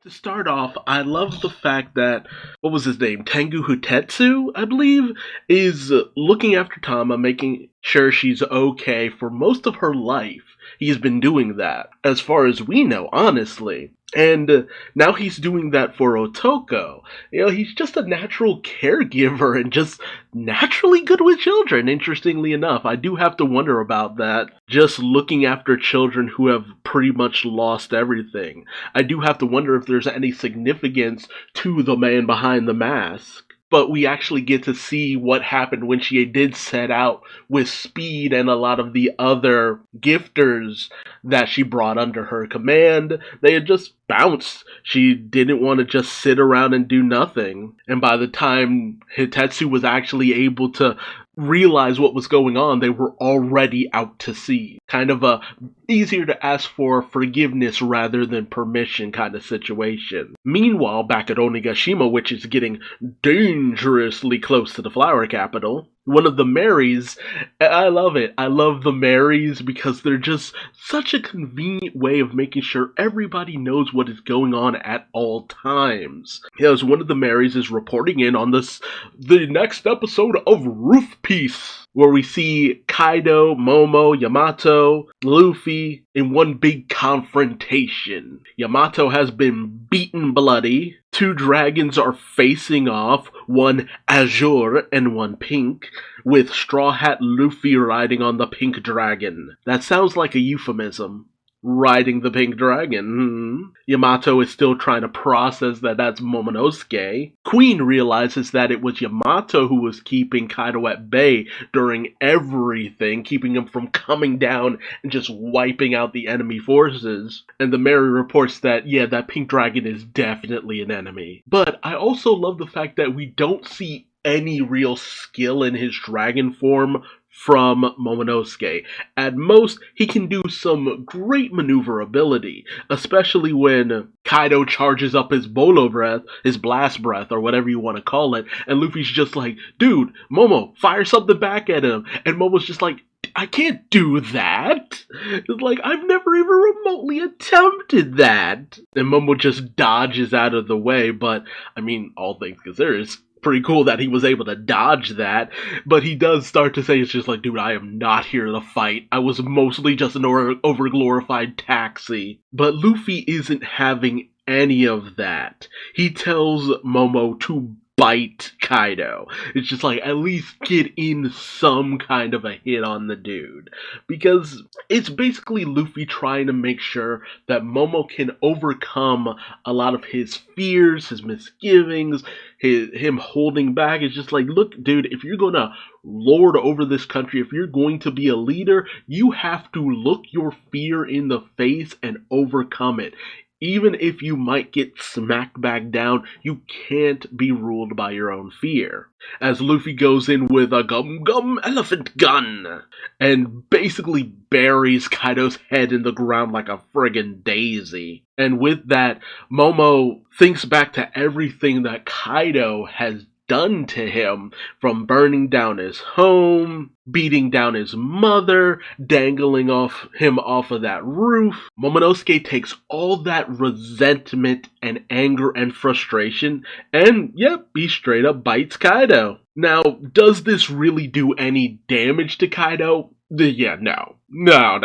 To start off, I love the fact that, what was his name? Tengu Hutetsu, I believe, is looking after Tama, making sure she's okay for most of her life. He's been doing that, as far as we know, honestly. And now he's doing that for Otoko. He's just a natural caregiver and just naturally good with children, interestingly enough. I do have to wonder about that, just looking after children who have pretty much lost everything. I do have to wonder if there's any significance to the man behind the mask. But we actually get to see what happened when she did set out with Speed and a lot of the other gifters that she brought under her command. They had just bounced. She didn't want to just sit around and do nothing. And by the time Hitetsu was actually able to realize what was going on, they were already out to sea. Kind of a easier to ask for forgiveness rather than permission kind of situation. Meanwhile, back at Onigashima, which is getting dangerously close to the flower capital, one of the Marys, I love it. I love the Marys because they're just such a convenient way of making sure everybody knows what is going on at all times. As one of the Marys is reporting in on the next episode of Roof Piece, where we see Kaido, Momo, Yamato, Luffy in one big confrontation. Yamato has been beaten bloody. Two dragons are facing off, one azure and one pink, with Straw Hat Luffy riding on the pink dragon. That sounds like a euphemism. Riding the pink dragon. Yamato is still trying to process that that's Momonosuke. Queen realizes that it was Yamato who was keeping Kaido at bay during everything, keeping him from coming down and just wiping out the enemy forces. And the Mary reports that, yeah, that pink dragon is definitely an enemy. But I also love the fact that we don't see any real skill in his dragon form from Momonosuke. At most, he can do some great maneuverability, especially when Kaido charges up his bolo breath, his blast breath, or whatever you want to call it, and Luffy's just like, dude, Momo, fire something back at him. And Momo's just like, I can't do that. It's like, I've never even remotely attempted that. And Momo just dodges out of the way, but, I mean, all things considered, it's pretty cool that he was able to dodge that, but he does start to say, it's just like, dude, I am not here to fight. I was mostly just an overglorified taxi. But Luffy isn't having any of that. He tells Momo to bite Kaido. It's just like, at least get in some kind of a hit on the dude. Because it's basically Luffy trying to make sure that Momo can overcome a lot of his fears, his misgivings, him holding back. It's just like, look, dude, if you're gonna lord over this country, if you're going to be a leader, you have to look your fear in the face and overcome it. Even if you might get smacked back down, you can't be ruled by your own fear. As Luffy goes in with a gum elephant gun and basically buries Kaido's head in the ground like a friggin' daisy. And with that, Momo thinks back to everything that Kaido has done to him, from burning down his home, beating down his mother, dangling him off of that roof. Momonosuke takes all that resentment and anger and frustration and, yep, he straight up bites Kaido. Now, does this really do any damage to Kaido? Yeah, no. No.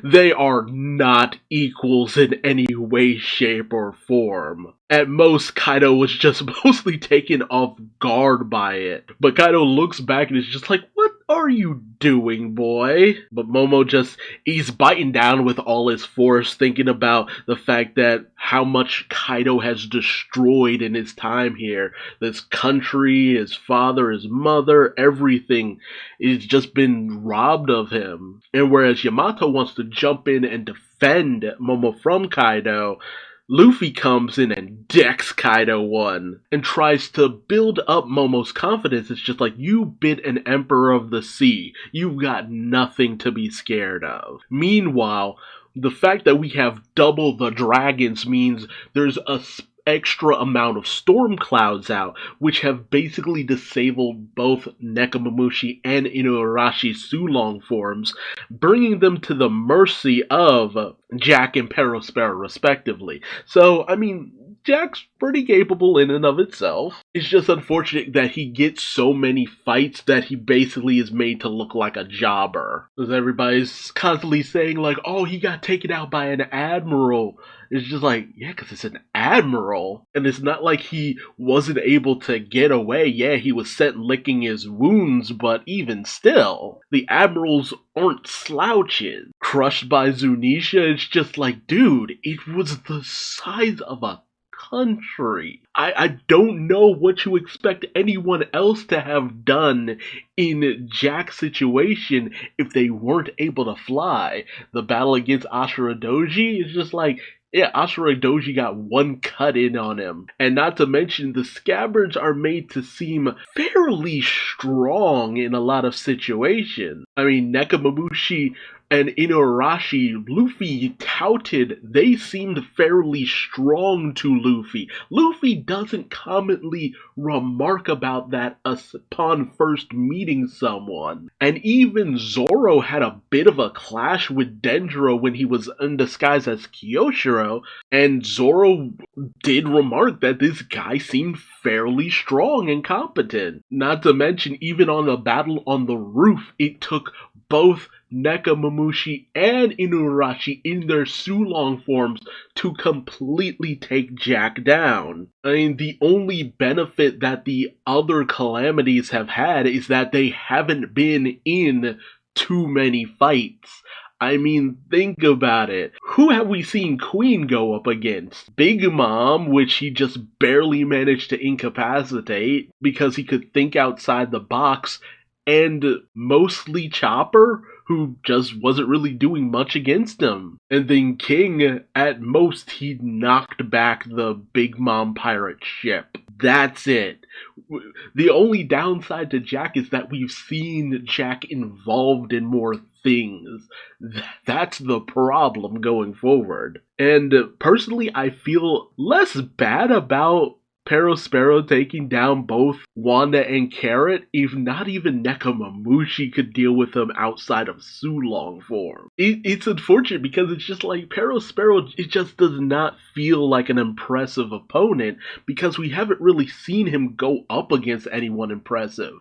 They are not equals in any way, shape, or form. At most, Kaido was just mostly taken off guard by it. But Kaido looks back and is just like, what are you doing, boy? But Momo he's biting down with all his force, thinking about the fact that how much Kaido has destroyed in his time here. This country, his father, his mother, everything has just been robbed of him. And whereas Yamato wants to jump in and defend Momo from Kaido, Luffy comes in and decks Kaido one and tries to build up Momo's confidence. It's just like, you bit an emperor of the sea. You've got nothing to be scared of. Meanwhile, the fact that we have double the dragons means there's extra amount of storm clouds out, which have basically disabled both Nekomamushi and Inuarashi Sulong forms, bringing them to the mercy of Jack and Perospero respectively. So, I mean, Jack's pretty capable in and of itself. It's just unfortunate that he gets so many fights that he basically is made to look like a jobber. Because everybody's constantly saying like, oh, he got taken out by an admiral. It's just like, yeah, because it's an admiral. And it's not like he wasn't able to get away. Yeah, he was sent licking his wounds, but even still, the admirals aren't slouches. Crushed by Zunisha, it's just like, dude, it was the size of a country. I don't know what you expect anyone else to have done in Jack's situation if they weren't able to fly. The battle against Ashura Doji is just like, yeah, Ashura Doji got one cut in on him. And not to mention, the scabbards are made to seem fairly strong in a lot of situations. I mean, Nekomamushi and Inuarashi, Luffy touted they seemed fairly strong to Luffy. Luffy doesn't commonly remark about that upon first meeting someone. And even Zoro had a bit of a clash with Denjiro when he was in disguise as Kyoshiro, and Zoro did remark that this guy seemed fairly strong and competent. Not to mention, even on the battle on the roof, it took both Nekomamushi and Inuarashi in their Sulong forms to completely take Jack down. I mean, the only benefit that the other calamities have had is that they haven't been in too many fights. I mean, think about it. Who have we seen Queen go up against? Big Mom, which he just barely managed to incapacitate because he could think outside the box, and mostly Chopper, who just wasn't really doing much against him. And then King, at most, he knocked back the Big Mom pirate ship. That's it. The only downside to Jack is that we've seen Jack involved in more things. That's the problem going forward. And personally, I feel less bad about Perospero taking down both Wanda and Carrot, if not even Nekomamushi could deal with them outside of Sulong form. It's unfortunate because it's just like Perospero, it just does not feel like an impressive opponent because we haven't really seen him go up against anyone impressive.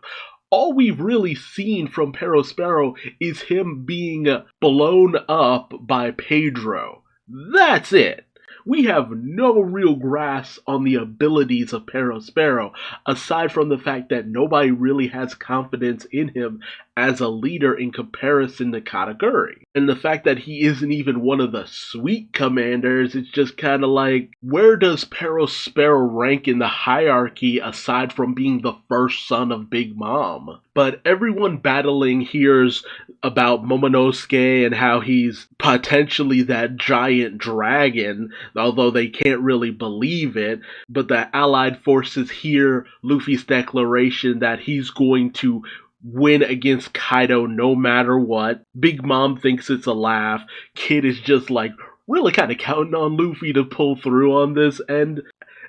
All we've really seen from Perospero is him being blown up by Pedro. That's it. We have no real grasp on the abilities of Perospero, aside from the fact that nobody really has confidence in him as a leader in comparison to Kataguri. And the fact that he isn't even one of the sweet commanders, it's just kind of like, where does Perospero rank in the hierarchy aside from being the first son of Big Mom? But everyone battling hears about Momonosuke and how he's potentially that giant dragon, although they can't really believe it. But the Allied forces hear Luffy's declaration that he's going to win against Kaido no matter what. Big Mom thinks it's a laugh. Kid is just like really kind of counting on Luffy to pull through on this, and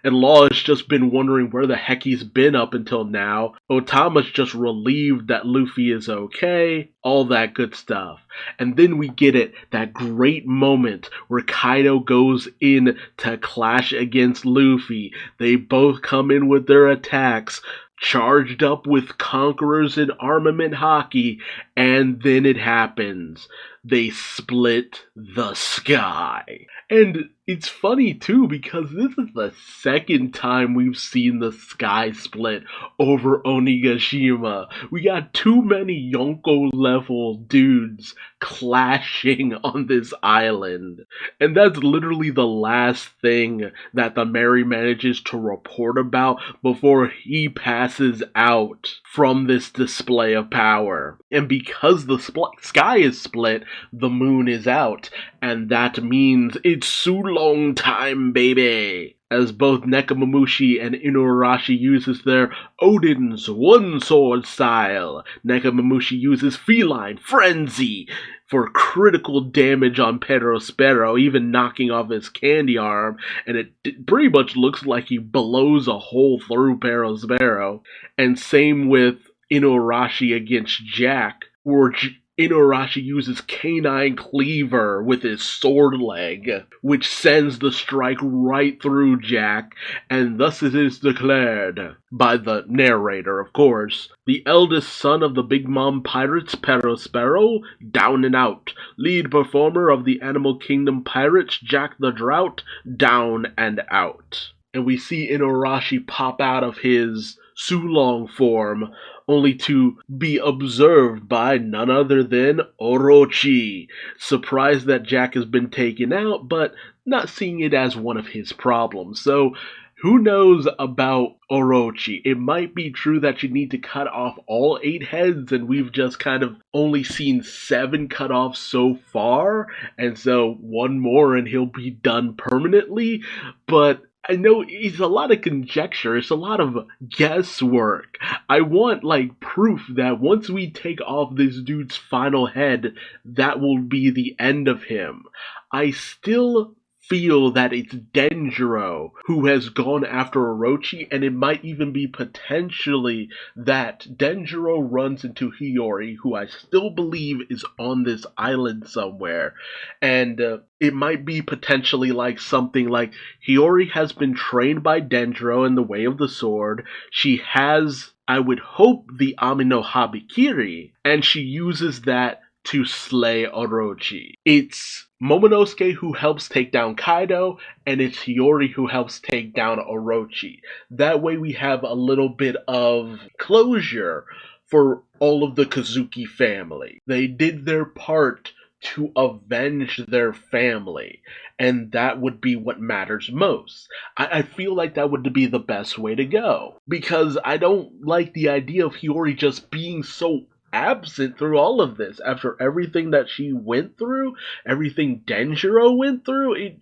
Law has just been wondering where the heck he's been up until now. Otama's just relieved that Luffy is okay, all that good stuff. And then we get it, that great moment where Kaido goes in to clash against Luffy. They both come in with their attacks, charged up with Conquerors and Armament Hockey, and then it happens. They split the sky. And it's funny too because this is the second time we've seen the sky split over Onigashima. We got too many Yonko level dudes clashing on this island. And that's literally the last thing that the Mary manages to report about before he passes out from this display of power. And because the sky is split, the moon is out. And that means it's Sulong time, baby! as both Nekomamushi and Inuarashi uses their Odin's one sword style. Nekomamushi uses Feline Frenzy for critical damage on Perospero, even knocking off his candy arm, and it pretty much looks like he blows a hole through Perospero. And same with Inuarashi against Jack, where Inuarashi uses Canine Cleaver with his sword leg, which sends the strike right through Jack, and thus it is declared, by the narrator of course, the eldest son of the Big Mom Pirates, Perospero, down and out. Lead performer of the Animal Kingdom Pirates, Jack the Drought, down and out. And we see Inuarashi pop out of his Sulong form, only to be observed by none other than Orochi. Surprised that Jack has been taken out, but not seeing it as one of his problems. So, who knows about Orochi? It might be true that you need to cut off all 8 heads, and we've just kind of only seen 7 cut off so far, and so 1 more and he'll be done permanently, but I know it's a lot of conjecture, it's a lot of guesswork. I want, proof that once we take off this dude's final head, that will be the end of him. I still feel that it's Denjiro who has gone after Orochi, and it might even be potentially that Denjiro runs into Hiyori, who I still believe is on this island somewhere, and it might be potentially something like Hiyori has been trained by Denjiro in the way of the sword. She has, I would hope, the Amino Habikiri, and she uses that to slay Orochi. It's Momonosuke who helps take down Kaido, and it's Hiyori who helps take down Orochi. That way we have a little bit of closure for all of the Kozuki family. They did their part to avenge their family, and that would be what matters most. I feel like that would be the best way to go, because I don't like the idea of Hiyori just being so absent through all of this. After everything that she went through, everything Denjiro went through,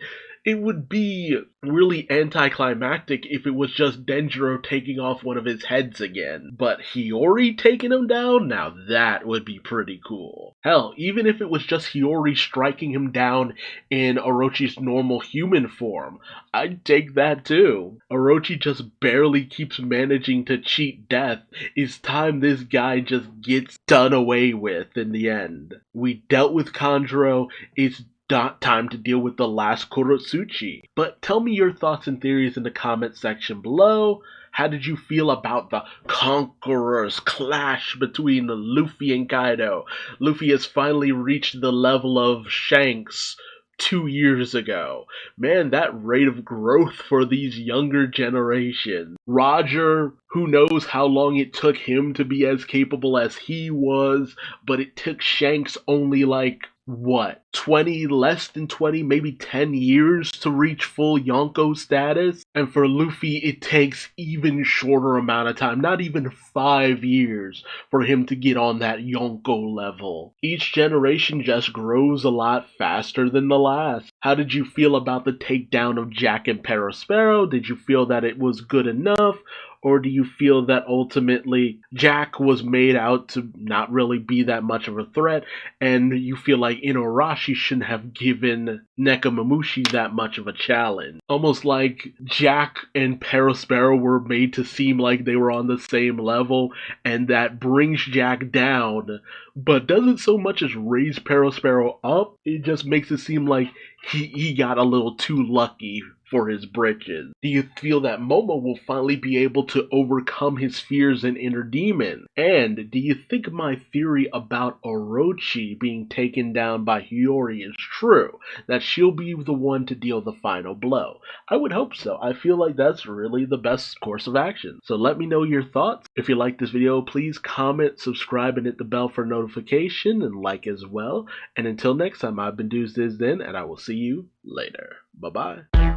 it would be really anticlimactic if it was just Denjiro taking off one of his heads again. But Hiyori taking him down? Now that would be pretty cool. Hell, even if it was just Hiyori striking him down in Orochi's normal human form, I'd take that too. Orochi just barely keeps managing to cheat death. It's time this guy just gets done away with in the end. We dealt with Kanjuro, it's time to deal with the last Kurotsuchi. But tell me your thoughts and theories in the comment section below. How did you feel about the Conquerors clash between Luffy and Kaido? Luffy has finally reached the level of Shanks 2 years ago. Man, that rate of growth for these younger generations. Roger, who knows how long it took him to be as capable as he was, but it took Shanks only 20, less than 20, maybe 10 years to reach full Yonko status. And for Luffy, it takes even shorter amount of time, not even 5 years, for him to get on that Yonko level. Each generation just grows a lot faster than the last. How did you feel about the takedown of Jack and Perospero? Did you feel that it was good enough? Or do you feel that ultimately Jack was made out to not really be that much of a threat, and you feel like Inuarashi shouldn't have given Nekomamushi that much of a challenge? Almost like Jack and Perospero were made to seem like they were on the same level, and that brings Jack down, but doesn't so much as raise Perospero up. It just makes it seem like he got a little too lucky for his britches. Do you feel that Momo will finally be able to overcome his fears and inner demon? And do you think my theory about Orochi being taken down by Hiyori is true? That she'll be the one to deal the final blow? I would hope so. I feel like that's really the best course of action. So let me know your thoughts. If you like this video, please comment, subscribe, and hit the bell for notification, and like as well. And until next time, I've been Duuz-Diz-Din, and I will see you later. Bye-bye.